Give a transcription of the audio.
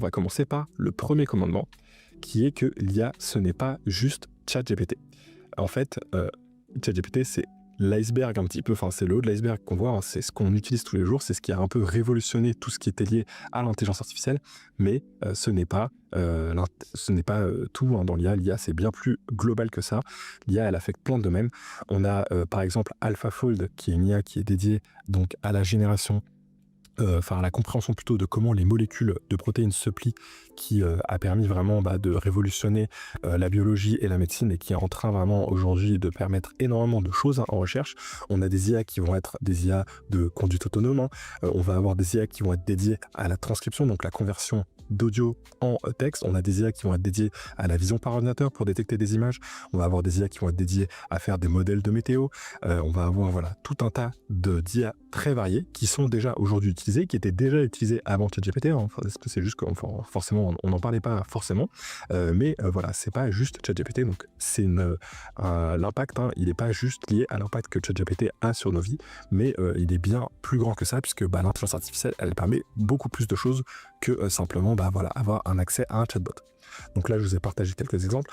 va commencer par le premier commandement, qui est que l'IA, ce n'est pas juste ChatGPT. En fait, ChatGPT, c'est l'iceberg un petit peu, enfin c'est le haut de l'iceberg qu'on voit, hein, c'est ce qu'on utilise tous les jours, c'est ce qui a un peu révolutionné tout ce qui était lié à l'intelligence artificielle, mais ce n'est pas tout, hein, dans l'IA. L'IA, c'est bien plus global que ça. L'IA, elle affecte plein de domaines. On a par exemple AlphaFold, qui est une IA qui est dédiée donc à la génération à la compréhension plutôt de comment les molécules de protéines se plient, qui a permis vraiment de révolutionner la biologie et la médecine, et qui est en train vraiment aujourd'hui de permettre énormément de choses, hein, en recherche. On a des IA qui vont être des IA de conduite autonome, hein. On va avoir des IA qui vont être dédiées à la transcription, donc la conversion d'audio en texte. On a des IA qui vont être dédiées à la vision par ordinateur pour détecter des images. On va avoir des IA qui vont être dédiées à faire des modèles de météo. On va avoir tout un tas d'IA très variés qui sont déjà aujourd'hui utilisés, qui étaient déjà utilisés avant ChatGPT, hein. Parce que c'est juste que forcément on n'en parlait pas forcément, mais voilà, c'est pas juste ChatGPT, donc c'est l'impact, hein, il n'est pas juste lié à l'impact que ChatGPT a sur nos vies, mais il est bien plus grand que ça, puisque l'intelligence artificielle, elle permet beaucoup plus de choses que simplement avoir un accès à un chatbot. Donc là, je vous ai partagé quelques exemples.